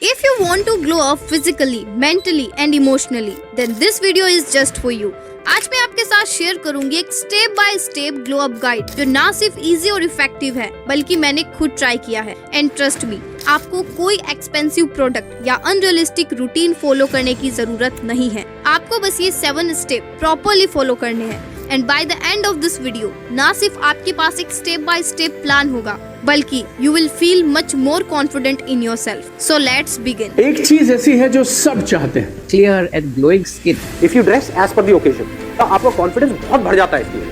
If you want to glow up physically, mentally and emotionally, then this video is just for you. आज मैं आपके साथ share करूंगी एक step by step glow up guide जो ना सिर्फ इजी और इफेक्टिव है बल्कि मैंने खुद ट्राई किया है। एंड ट्रस्ट मी, आपको कोई एक्सपेंसिव प्रोडक्ट या अनरियलिस्टिक रूटीन फॉलो करने की जरूरत नहीं है। आपको बस ये 7 स्टेप प्रॉपरली फॉलो करने हैं। And by the end of this video ना सिर्फ आपके पास एक स्टेप बाय स्टेप प्लान होगा बल्कि you will feel much more confident in yourself. So let's begin. एक चीज ऐसी है जो सब चाहते हैं, clear and glowing skin. If you dress as per the occasion तो आपका कॉन्फिडेंस बहुत बढ़ जाता है इसलिए।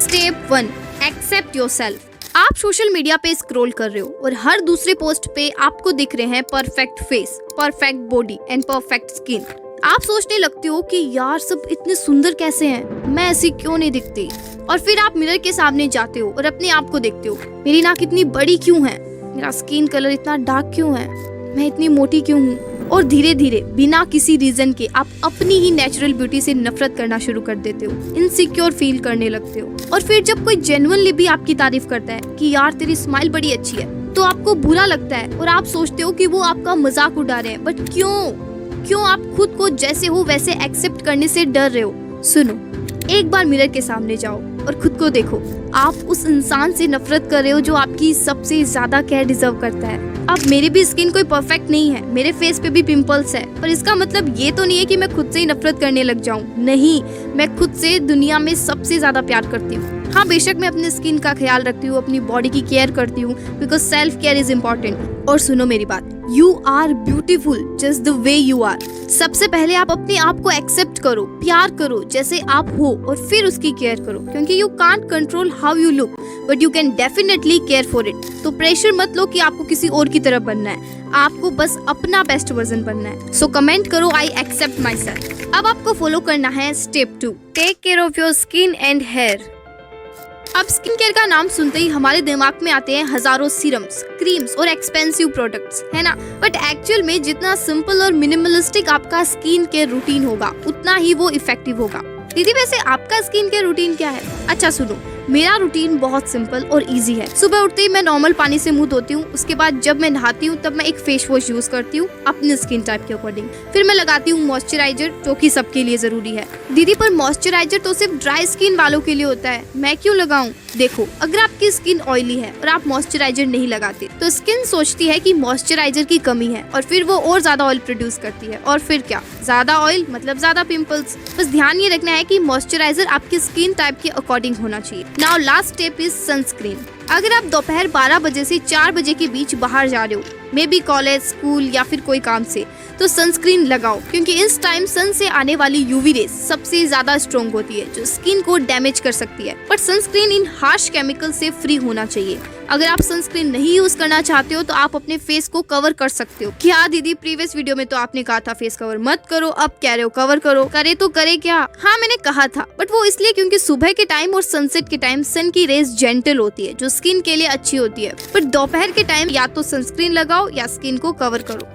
Step 1, accept yourself. आप सोशल मीडिया पे स्क्रॉल कर रहे हो और हर दूसरे पोस्ट पे आपको दिख रहे हैं perfect face, perfect body and perfect skin. आप सोचने लगते हो कि यार सब इतने सुंदर कैसे हैं, मैं ऐसी क्यों नहीं दिखती। और फिर आप मिरर के सामने जाते हो और अपने आप को देखते हो, मेरी नाक इतनी बड़ी क्यों है, मेरा स्किन कलर इतना डार्क क्यों है, मैं इतनी मोटी क्यों हूँ। और धीरे धीरे बिना किसी रीजन के आप अपनी ही नेचुरल ब्यूटी से नफरत करना शुरू कर देते हो, इनसिक्योर फील करने लगते हो। और फिर जब कोई जेन्युइनली भी आपकी तारीफ करता है कि यार तेरी स्माइल बड़ी अच्छी है, तो आपको बुरा लगता है और आप सोचते हो कि वो आपका मजाक उड़ा रहे हैं। बट क्यों आप खुद को जैसे हो वैसे एक्सेप्ट करने से डर रहे हो। सुनो, एक बार मिरर के सामने जाओ और खुद को देखो। आप उस इंसान से नफरत कर रहे हो जो आपकी सबसे ज्यादा केयर डिजर्व करता है। अब मेरी भी स्किन कोई परफेक्ट नहीं है, मेरे फेस पे भी पिंपल्स है, पर इसका मतलब ये तो नहीं है कि मैं खुद से ही नफरत करने लग जाऊं। नहीं, मैं खुद से दुनिया में सबसे ज्यादा प्यार करती हूँ। हाँ, बेशक मैं अपने स्किन का ख्याल रखती हूँ, अपनी बॉडी की केयर करती हूँ, because self care is important. और सुनो मेरी बात, you are beautiful just the way you are. सबसे पहले आप अपने आप को एक्सेप्ट करो, प्यार करो जैसे आप हो, और फिर उसकी केयर करो। क्योंकि you can't control how you look but you can definitely care for it. तो प्रेशर मत लो कि आपको किसी और की तरह बनना है, आपको बस अपना बेस्ट वर्जन बनना है। सो कमेंट करो आई एक्सेप्ट माई सेल्फ। अब आपको फॉलो करना है step 2, take care of your skin and hair. अब स्किन केयर का नाम सुनते ही हमारे दिमाग में आते हैं हजारों सीरम्स, क्रीम्स और एक्सपेंसिव प्रोडक्ट्स, है ना। बट एक्चुअल में जितना सिंपल और मिनिमलिस्टिक आपका स्किन केयर रूटीन होगा उतना ही वो इफेक्टिव होगा। दीदी वैसे आपका स्किन केयर रूटीन क्या है? अच्छा सुनो, मेरा रूटीन बहुत सिंपल और इजी है। सुबह उठते ही मैं नॉर्मल पानी से मुंह धोती हूँ। उसके बाद जब मैं नहाती हूँ तब मैं एक फेस वॉश यूज करती हूँ अपने स्किन टाइप के अकॉर्डिंग। फिर मैं लगाती हूँ मॉइस्चराइजर जो कि सबके लिए जरूरी है। दीदी पर मॉइस्चराइजर तो सिर्फ ड्राई स्किन वालों के लिए होता है, मैं क्यों लगाऊं? देखो, अगर आपकी स्किन ऑयली है और आप मॉइस्चराइजर नहीं लगाते तो स्किन सोचती है कि मॉइस्चराइजर की कमी है और फिर वो और ज्यादा ऑयल प्रोड्यूस करती है। और फिर क्या, ज्यादा ऑयल मतलब ज्यादा पिंपल्स। बस ध्यान ये रखना है कि मॉइस्चराइजर आपकी स्किन टाइप के अकॉर्डिंग होना चाहिए। Now last step is sunscreen. अगर आप दोपहर 12 बजे से 4 बजे के बीच बाहर जा रहे हो, मे बी कॉलेज, स्कूल या फिर कोई काम से, तो सनस्क्रीन लगाओ। क्योंकि इस टाइम सन से आने वाली यूवी रेस सबसे ज्यादा स्ट्रॉन्ग होती है जो स्किन को डैमेज कर सकती है। But sunscreen in harsh chemical से फ्री होना चाहिए। अगर आप सनस्क्रीन नहीं यूज करना चाहते हो तो आप अपने फेस को कवर कर सकते हो। क्या दीदी, प्रीवियस वीडियो में तो आपने कहा था फेस कवर मत करो, अब कह रहे हो कवर करो। करे तो करे क्या? हाँ मैंने कहा था, बट वो इसलिए क्योंकि सुबह के टाइम और सनसेट के टाइम सन की रेस जेंटल होती है जो स्किन के लिए अच्छी होती है। बट दोपहर के टाइम या तो सनस्क्रीन लगाओ या स्किन को कवर करो।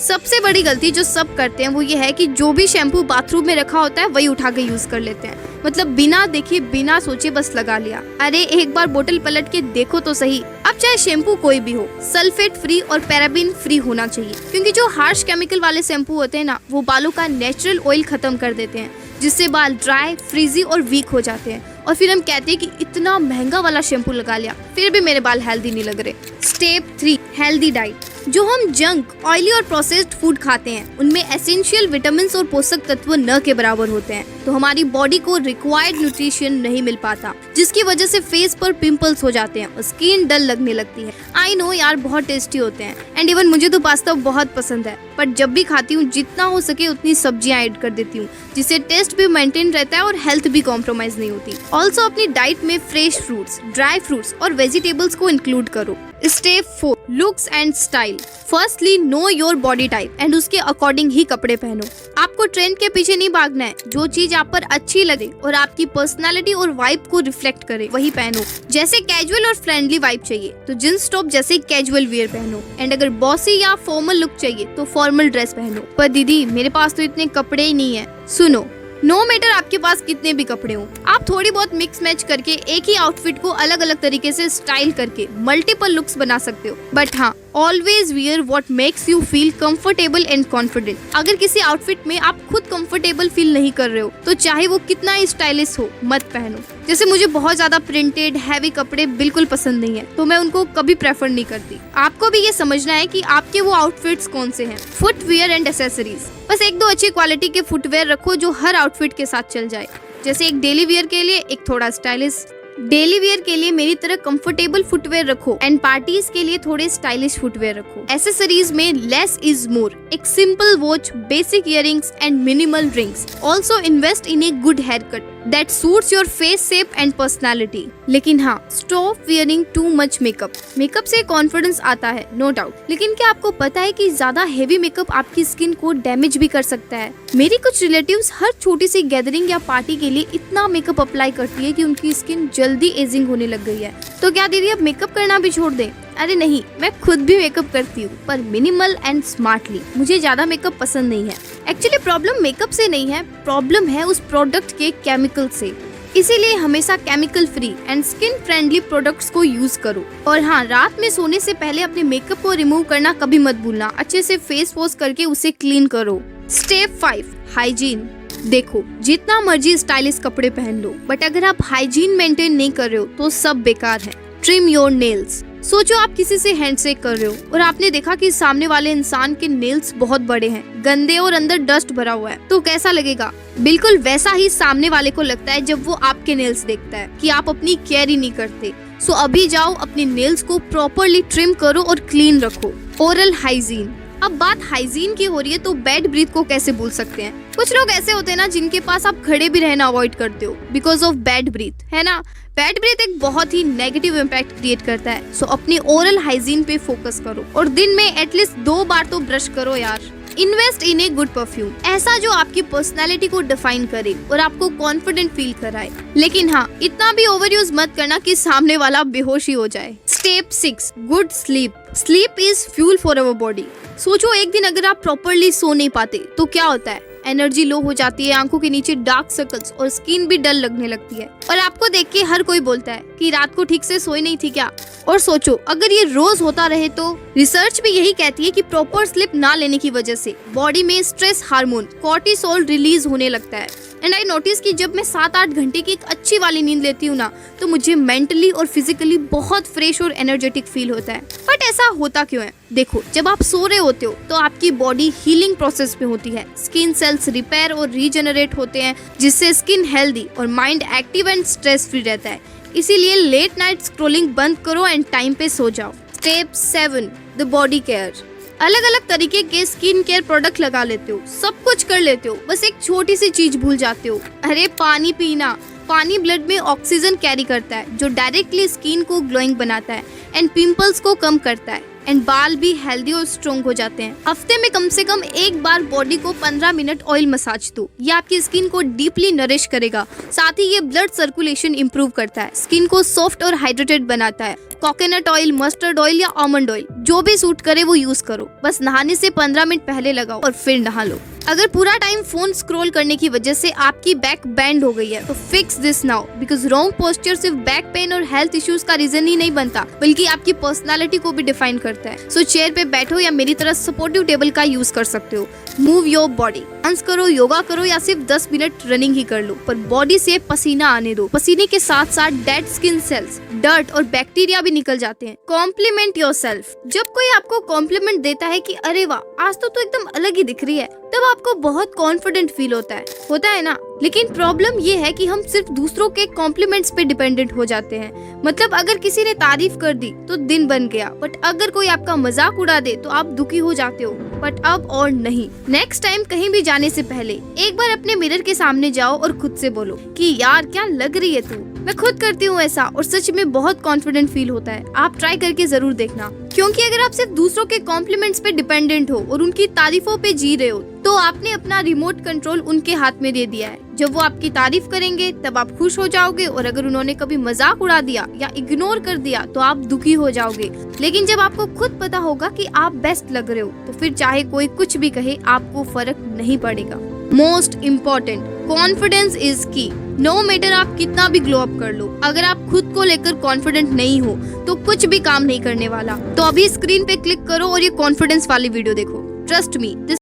सबसे बड़ी गलती जो सब करते हैं वो ये है कि जो भी शैम्पू बाथरूम में रखा होता है वही उठा के यूज कर लेते हैं। मतलब बिना देखे बिना सोचे बस लगा लिया। अरे एक बार बोतल पलट के देखो तो सही। अब चाहे शैम्पू कोई भी हो, सल्फेट फ्री और पैराबीन फ्री होना चाहिए। क्योंकि जो हार्श केमिकल वाले शैम्पू होते हैं ना, वो बालों का नेचुरल ऑयल खत्म कर देते हैं, जिससे बाल ड्राई, फ्रीजी और वीक हो जाते हैं। और फिर हम कहते हैं कि इतना महंगा वाला शैम्पू लगा लिया, फिर भी मेरे बाल हेल्दी नहीं लग रहे। Step 3, healthy diet. जो हम जंक, ऑयली और प्रोसेस्ड फूड खाते हैं उनमें एसेंशियल विटामिन और पोषक तत्व न के बराबर होते हैं, तो हमारी बॉडी को रिक्वायर्ड न्यूट्रिशन नहीं मिल पाता, जिसकी वजह से फेस पर पिंपल्स हो जाते हैं और स्किन डल लगने लगती है। आई नो यार, बहुत टेस्टी होते हैं एंड इवन मुझे तो पास्ता बहुत पसंद है, बट जब भी खाती हूँ जितना हो सके उतनी सब्जियां ऐड कर देती हूँ, जिससे टेस्ट भी मेंटेन रहता है और हेल्थ भी कॉम्प्रोमाइज नहीं होती। ऑल्सो अपनी डाइट में फ्रेश फ्रूट्स, ड्राई फ्रूट्स और वेजिटेबल्स को इंक्लूड करो। Step 4, looks and style. Firstly know your body type and उसके अकॉर्डिंग ही कपड़े पहनो। आपको ट्रेंड के पीछे नहीं भागना है, जो चीज आप पर अच्छी लगे और आपकी पर्सनालिटी और वाइब को रिफ्लेक्ट करे वही पहनो। जैसे कैजुअल और फ्रेंडली वाइब चाहिए तो जींस टॉप जैसे कैजुअल वियर पहनो, एंड अगर बॉसी या फॉर्मल लुक चाहिए तो फॉर्मल ड्रेस पहनो। पर दीदी मेरे पास तो इतने कपड़े ही नहीं है। सुनो, नो मैटर आपके पास कितने भी कपड़े हो, आप थोड़ी बहुत मिक्स मैच करके एक ही आउटफिट को अलग अलग तरीके से स्टाइल करके मल्टीपल लुक्स बना सकते हो। बट हाँ, always wear what makes you feel comfortable and confident. अगर किसी आउटफिट में आप खुद कंफर्टेबल फील नहीं कर रहे हो तो चाहे वो कितना ही स्टाइलिश हो, मत पहनो। जैसे मुझे बहुत ज्यादा प्रिंटेड हैवी कपड़े बिल्कुल पसंद नहीं है, तो मैं उनको कभी प्रेफर नहीं करती। आपको भी ये समझना है कि आपके वो आउटफिट्स कौन से हैं। फुटवेयर एंड एक्सेसरीज, बस एक दो अच्छी क्वालिटी के फुटवेयर रखो जो हर आउटफिट के साथ चल जाए। जैसे एक डेली वियर के लिए एक थोड़ा स्टाइलिश, डेली वियर के लिए मेरी तरह कंफर्टेबल फुटवेयर रखो एंड पार्टीज के लिए थोड़े स्टाइलिश फुटवेयर रखो। एक्सेसरीज में लेस इज मोर, एक simple watch, basic earrings and minimal rings. Also invest in a good hair cut that suits your face shape and personality. लेकिन हाँ, stop wearing too much makeup. Makeup से confidence आता है, no doubt, लेकिन क्या आपको पता है कि ज्यादा हेवी मेकअप आपकी स्किन को डैमेज भी कर सकता है। मेरी कुछ रिलेटिव्स हर छोटी सी गैदरिंग या पार्टी के लिए इतना मेकअप अप्लाई करती है कि उनकी स्किन जल्दी एजिंग होने लग गई है। तो क्या दीदी अब मेकअप करना भी छोड़ दें? अरे नहीं, मैं खुद भी मेकअप करती हूँ, पर मिनिमल एंड स्मार्टली। मुझे ज्यादा मेकअप पसंद नहीं है। एक्चुअली प्रॉब्लम मेकअप से नहीं है, प्रॉब्लम है उस प्रोडक्ट के केमिकल से। इसीलिए हमेशा chemical free and skin friendly products को यूज करो। और हाँ, रात में सोने से पहले अपने मेकअप को रिमूव करना कभी मत भूलना। अच्छे से फेस वॉश करके उसे क्लीन करो। Step 5, hygiene. देखो, जितना मर्जी स्टाइलिश कपड़े पहन लो, बट अगर आप हाइजीन मेंटेन नहीं कर रहे हो तो सब बेकार है। Trim your nails. सोचो आप किसी से हैंडशेक कर रहे हो और आपने देखा कि सामने वाले इंसान के नेल्स बहुत बड़े हैं, गंदे और अंदर डस्ट भरा हुआ है, तो कैसा लगेगा? बिल्कुल वैसा ही सामने वाले को लगता है जब वो आपके नेल्स देखता है कि आप अपनी केयर ही नहीं करते। सो अभी जाओ, अपने नेल्स को प्रॉपरली ट्रिम करो और क्लीन रखो। Oral hygiene. अब बात हाइजीन की हो रही है तो बैड ब्रीथ को कैसे भूल सकते हैं? कुछ लोग ऐसे होते हैं ना जिनके पास आप खड़े भी रहना अवॉइड करते हो बिकॉज ऑफ बैड ब्रीथ, है ना? बैड ब्रीथ एक बहुत ही नेगेटिव इम्पैक्ट क्रिएट करता है। सो अपनी ओरल हाइजीन पे फोकस करो और दिन में एटलीस्ट 2 बार तो ब्रश करो यार। Invest in a good perfume, ऐसा जो आपकी पर्सनालिटी को डिफाइन करे और आपको कॉन्फिडेंट फील कराए। लेकिन हाँ, इतना भी ओवर यूज मत करना कि सामने वाला बेहोश ही हो जाए। Step 6, good sleep. Sleep is fuel for our body. सोचो एक दिन अगर आप प्रॉपरली सो नहीं पाते तो क्या होता है? एनर्जी लो हो जाती है, आंखों के नीचे डार्क सर्कल्स और स्किन भी डल लगने लगती है। और आपको देख के हर कोई बोलता है कि रात को ठीक से सोई नहीं थी क्या? और सोचो अगर ये रोज होता रहे तो? रिसर्च भी यही कहती है कि प्रॉपर स्लीप ना लेने की वजह से बॉडी में स्ट्रेस हार्मोन कॉर्टिसोल रिलीज होने लगता है। एंड आई नोटिस कि जब मैं 7-8 घंटे की एक अच्छी वाली नींद लेती हूँ ना, तो मुझे मेंटली और फिजिकली बहुत फ्रेश और एनर्जेटिक फील होता है। बट ऐसा होता क्यों है? देखो, जब आप सो रहे होते हो तो आपकी बॉडी हीलिंग प्रोसेस में होती है। स्किन सेल्स रिपेयर और रीजनरेट होते हैं, जिससे स्किन हेल्दी और mind active and stress free रहता है। इसीलिए लेट नाइट स्क्रोलिंग बंद करो एंड टाइम पे सो जाओ। Step 7, the body care. अलग अलग तरीके के स्किन केयर प्रोडक्ट लगा लेते हो, सब कुछ कर लेते हो, बस एक छोटी सी चीज भूल जाते हो। अरे पानी पीना। पानी ब्लड में ऑक्सीजन कैरी करता है जो डायरेक्टली स्किन को ग्लोइंग बनाता है एंड पिंपल्स को कम करता है एंड बाल भी हेल्दी और स्ट्रॉन्ग हो जाते हैं। हफ्ते में कम से कम एक बार बॉडी को 15 मिनट ऑयल मसाज दो। ये आपकी स्किन को डीपली नरिश करेगा। साथ ही ये ब्लड सर्कुलेशन इंप्रूव करता है, स्किन को सॉफ्ट और हाइड्रेटेड बनाता है। कोकोनट ऑयल, मस्टर्ड ऑयल या आलमंड ऑयल, जो भी सूट करे वो यूज करो। बस नहाने से 15 मिनट पहले लगाओ और फिर नहा लो। अगर पूरा टाइम फोन स्क्रॉल करने की वजह से आपकी बैक बैंड हो गई है तो fix this now, because wrong posture सिर्फ बैक पेन और हेल्थ इश्यूज का रीजन ही नहीं बनता, बल्कि आपकी पर्सनालिटी को भी डिफाइन करता है। सो चेयर पे बैठो या मेरी तरह सपोर्टिव टेबल का यूज कर सकते हो। मूव योर बॉडी, डांस करो, योगा करो या सिर्फ 10 मिनट रनिंग ही कर लो, पर बॉडी से पसीना आने दो। पसीने के साथ साथ डेड स्किन सेल्स, डर्ट और बैक्टीरिया भी निकल जाते हैं। Compliment yourself. जब कोई आपको कॉम्प्लीमेंट देता है कि अरे वाह, आज तो एकदम अलग ही दिख रही है, तब आपको बहुत कॉन्फिडेंट फील होता है ना? लेकिन प्रॉब्लम ये है कि हम सिर्फ दूसरों के कॉम्प्लीमेंट्स पे डिपेंडेंट हो जाते हैं। मतलब अगर किसी ने तारीफ कर दी तो दिन बन गया, बट अगर कोई आपका मजाक उड़ा दे तो आप दुखी हो जाते हो। बट अब और नहीं। नेक्स्ट टाइम कहीं भी जाने से पहले एक बार अपने मिरर के सामने जाओ और खुद से बोलो कि यार क्या लग रही है तू। मैं खुद करती हूँ ऐसा और सच में बहुत कॉन्फिडेंट फील होता है। आप ट्राई करके जरूर देखना, क्योंकि अगर आप सिर्फ दूसरों के कॉम्प्लीमेंट्स पे डिपेंडेंट हो और उनकी तारीफों पे जी रहे हो तो आपने अपना रिमोट कंट्रोल उनके हाथ में दे दिया है। जब वो आपकी तारीफ करेंगे तब आप खुश हो जाओगे, और अगर उन्होंने कभी मजाक उड़ा दिया या इग्नोर कर दिया तो आप दुखी हो जाओगे। लेकिन जब आपको खुद पता होगा कि आप बेस्ट लग रहे हो तो फिर चाहे कोई कुछ भी कहे आपको फर्क नहीं पड़ेगा। मोस्ट इम्पोर्टेंट, कॉन्फिडेंस इज की। नो मैटर आप कितना भी ग्लो अप कर लो, अगर आप खुद को लेकर कॉन्फिडेंट नहीं हो तो कुछ भी काम नहीं करने वाला। तो अभी स्क्रीन पे क्लिक करो और ये कॉन्फिडेंस वाली वीडियो देखो। Trust me,